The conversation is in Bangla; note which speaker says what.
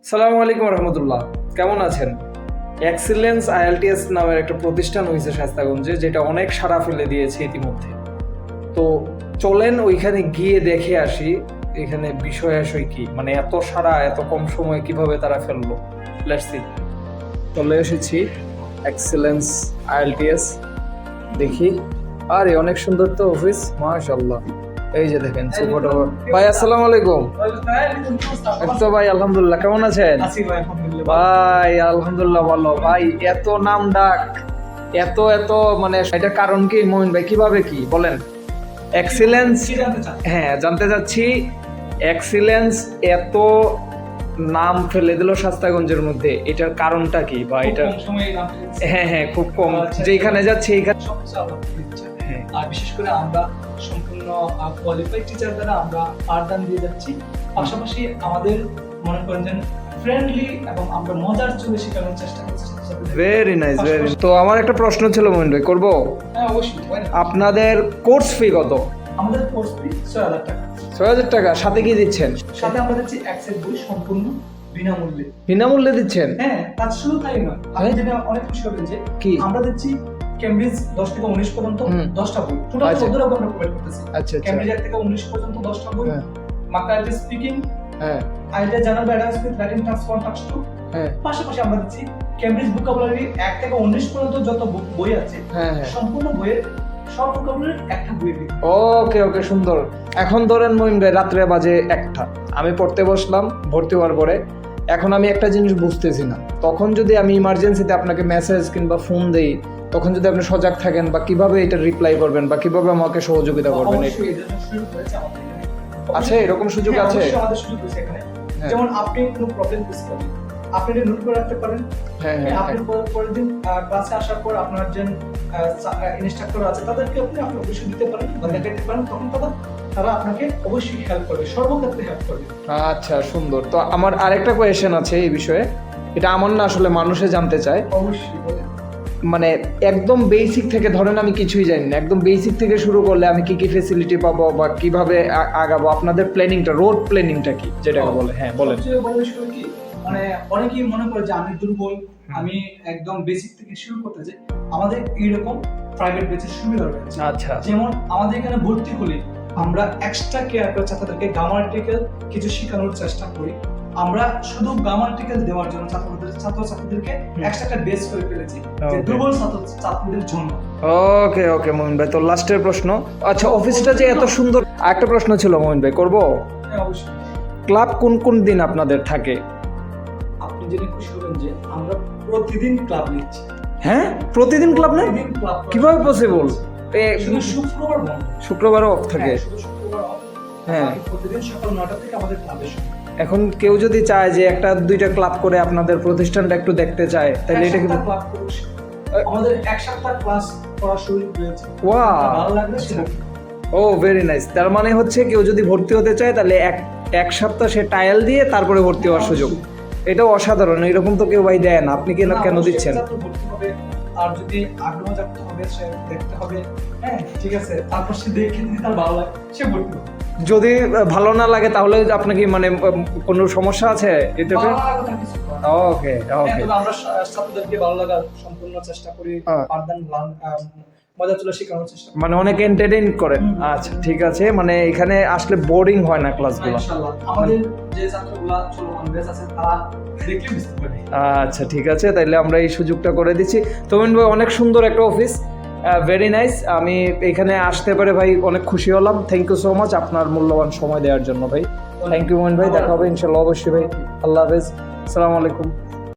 Speaker 1: সালামু আলাইকুম রহমতুল্লাহ, কেমন আছেন? এক্সিলেন্স আইএলটিএস নামের একটা প্রতিষ্ঠান হয়েছে শাস্তাগঞ্জে, যেটা অনেক সাড়া ফেলে দিয়েছে ইতিমধ্যে। তো চলেন ওইখানে গিয়ে দেখে আসি এখানে বিষয় আশয় কি, মানে এত সাড়া এত কম সময়ে কিভাবে তারা ফেললো। Let's see. চলে এসেছি এক্সিলেন্স আইএলটিএস, দেখি। আরে অনেক সুন্দর তো অফিস, মাশাআল্লাহ। এই যে দেখেন সুপারটা। ভাই আসসালামু আলাইকুম। তো ভাই আলহামদুলিল্লাহ, কেমন আছেন? ভাই আলহামদুলিল্লাহ ভালো। ভাই এত নাম ডাক, এত এত মানে এটার কারণ কি মমিন ভাই, কিভাবে কি বলেন? এক্সিলেন্স, হ্যাঁ জানতে চাচ্ছি। এক্সিলেন্স এত নাম ফেলে দিল শাস্তাগঞ্জের মধ্যে, এটার কারণটা কি? বা এটা হ্যাঁ হ্যাঁ খুব কম, যেখানে যাচ্ছে এইখানে।
Speaker 2: আর বিশেষ করে আমরা সম্পূর্ণ কোয়ালিফাইড টিচার দ্বারা আমরা পাঠদান দিয়ে যাচ্ছি। পাশাপাশি আমাদের মনে করেন যে ফ্রেন্ডলি এবং আমরা মজার চলে শেখানোর চেষ্টা করছি।
Speaker 1: Very nice, very. তো আমার একটা প্রশ্ন ছিল মমিন ভাই, করবো?
Speaker 2: হ্যাঁ অবশ্যই।
Speaker 1: আপনাদের কোর্স ফি কত?
Speaker 2: আমাদের কোর্স ফি ৬০০০ টাকা।
Speaker 1: ৬০০০ টাকা, সাথে কি দিচ্ছেন?
Speaker 2: সাথে আমরা দিচ্ছি অ্যাক্সেস বই সম্পূর্ণ বিনামূল্যে।
Speaker 1: বিনামূল্যে দিচ্ছেন?
Speaker 2: হ্যাঁ, তার শুধু তাই নয়, আপনি যেটা অনেক খুশি হবেন যে
Speaker 1: কি
Speaker 2: আমরা দিচ্ছি কেমব্রিজ ১০ থেকে ১৯ পর্যন্ত 10টা বই। টোটাল ১৪ রকম আমরা প্রোভাইড করতেছি।
Speaker 1: আচ্ছা
Speaker 2: কেমব্রিজ ১ থেকে ১৯ পর্যন্ত 10টা বই। মাকা আইএলটিএস স্পিকিং,
Speaker 1: হ্যাঁ
Speaker 2: IELTS journal advance with writing task 1 task 2।
Speaker 1: হ্যাঁ
Speaker 2: পাশাপাশি আমরা দিচ্ছি কেমব্রিজ ভোকাবুলারি ১ থেকে ১৯ পর্যন্ত যত বই আছে
Speaker 1: হ্যাঁ।
Speaker 2: সম্পূর্ণ বইয়ের সব ভোকাবুলারির একটা বই দিই।
Speaker 1: ওকে ওকে, সুন্দর। এখন ধরেন মহিন ভাই রাত্রে বাজে 1টা, আমি পড়তে বসলাম ভর্তি হওয়ার পরে। এখন আমি একটা জিনিস বুঝতেছি না, তখন যদি আমি ইমার্জেন্সিতে আপনাকে মেসেজ কিংবা ফোন দেই, তখন যদি আপনি সজাগ থাকেন, বা কিভাবে এটা রিপ্লাই করবেন, বা কিভাবে আমাকে সহযোগিতা করবেন?
Speaker 2: অবশ্যই এর জন্য সুযোগ রয়েছে আমাদের এখানে।
Speaker 1: আছে এরকম সুযোগ?
Speaker 2: হ্যাঁ,
Speaker 1: আছে
Speaker 2: অবশ্যই আমাদের সুযোগ রয়েছে এখানে। যেমন আপনি কোনো প্রবলেম ফেস করেন, আপনি এটা নোট করে রাখতে পারেন।
Speaker 1: হ্যাঁ হ্যাঁ
Speaker 2: আপনি পরের দিন ক্লাসে আসার পর আপনার যে ইনস্ট্রাক্টর আছে তাদেরকে আপনি অবশ্যই দিতে পারেন বা দেখাতে পারেন, তখন তারা আপনাকে অবশ্যই হেল্প করবে, সর্বক্ষেত্রে হেল্প করবে।
Speaker 1: আচ্ছা সুন্দর। তো আমার আরেকটা কোয়েশ্চেন আছে এই বিষয়ে, এটা আমার না আসলে মানুষে জানতে চায়।
Speaker 2: অবশ্যই বলেন।
Speaker 1: মানে একদম বেসিক থেকে, ধরেন আমি কিছুই জানি না, একদম বেসিক থেকে শুরু করলে আমি কি কি ফেসিলিটি পাবো বা কিভাবে আগাবো? আপনাদের প্ল্যানিংটা, রোড প্ল্যানিংটা কি, যেটাকে বলে? হ্যাঁ বলেন।
Speaker 2: সবচেয়ে বড় বিষয় কি, মানে অনেকেই মনে করে যে আমি দুর্বল, আমি একদম বেসিক থেকে শুরু করতে চাই। আমাদের এইরকম প্রাইভেট ব্যাচের সুবিধা রয়েছে।
Speaker 1: আচ্ছা,
Speaker 2: যেমন আমাদের এখানে ভর্তি হলে আমরা এক্সট্রা কেয়ার করে ছাত্রদেরকে গ্রামাটিক্যাল কিছু শেখানোর চেষ্টা করি। আমরা শুধু গ্রামাটিক্যাল দেওয়ার জন্য ছাত্রছাত্রীদেরকে এক্সট্রা একটা বেস করে ফেলেছি যে দুর্বল ছাত্রদের জন্য।
Speaker 1: ওকে ওকে মমিন ভাই, তো লাস্টের প্রশ্ন। আচ্ছা, অফিসটা যে এত সুন্দর, একটা প্রশ্ন ছিল মমিন ভাই, করবো?
Speaker 2: হ্যাঁ অবশ্যই।
Speaker 1: ক্লাব কোন কোন দিন আপনাদের থাকে?
Speaker 2: আপনি জেনে খুশি হবেন যে আমরা প্রতিদিন ক্লাব নিচ্ছি।
Speaker 1: হ্যাঁ প্রতিদিন ক্লাব নেই?
Speaker 2: প্রতিদিন ক্লাব।
Speaker 1: কিভাবে পসিবল?
Speaker 2: শুধু শুক্রবার বন্ধ।
Speaker 1: শুক্রবারও অফ থাকে?
Speaker 2: হ্যাঁ, শুধু শুক্রবার অফ।
Speaker 1: হ্যাঁ,
Speaker 2: প্রতিদিন সকাল 9টা থেকে আমাদের ক্লাবে শুরু।
Speaker 1: এখন কেউ যদি চায় যে একটা দুইটা ক্লাব করে আপনাদের প্রতিষ্ঠানটা একটু দেখতে চায়, তাহলে এটা কিন্তু
Speaker 2: ক্লাব করুক। আমাদের এক সপ্তাহ ক্লাস করা শুরু হয়েছে।
Speaker 1: ওয়াও,
Speaker 2: ভালো লাগবে সেটা।
Speaker 1: ও ভেরি নাইস। তার মানে হচ্ছে কেউ যদি ভর্তি হতে চায় তাহলে এক সপ্তাহ সে ট্রায়াল দিয়ে তারপরে ভর্তি হওয়ার সুযোগ। এটাও অসাধারণ, এরকম তো কেউ ভাই দেয় না, আপনি কেন দিচ্ছেন?
Speaker 2: আর যদি আগ্রহ জাগতে হবে, সে দেখতে হবে। হ্যাঁ ঠিক আছে, তারপর সে দেখে যদি তার ভালো লাগে সে ভর্তি হবে।
Speaker 1: যদি ভালো না লাগে তাহলে আপনাকে মানে কোনো সমস্যা আছে এতে? ওকে ওকে,
Speaker 2: আমরা ছাত্রদেরকে ভালো লাগার সম্পূর্ণ চেষ্টা করি, পাঠদান মজা চলে শেখানোর চেষ্টা করি,
Speaker 1: মানে অনেক এন্টারটেইন করেন। আচ্ছা ঠিক আছে, মানে এখানে আসলে বোরিং হয় না ক্লাসগুলো?
Speaker 2: ইনশাআল্লাহ আমাদের যে ছাত্রগুলা চলমান ব্যাচ আছে তারা দেখলে বুঝতে পারে।
Speaker 1: আচ্ছা ঠিক আছে, তাইলে আমরা এই সুযোগটা করে দিচ্ছি। তমিন ভাই অনেক সুন্দর একটা অফিস, ভেরি নাইস। আমি এখানে আসতে পারে ভাই অনেক খুশি হলাম। থ্যাংক ইউ সো মাচ আপনার মূল্যবান সময় দেওয়ার জন্য ভাই। থ্যাংক ইউ মোমিন ভাই, দেখা হবে ইনশাল্লাহ অবশ্যই ভাই। আল্লাহ হাফেজ, আসসালামু আলাইকুম।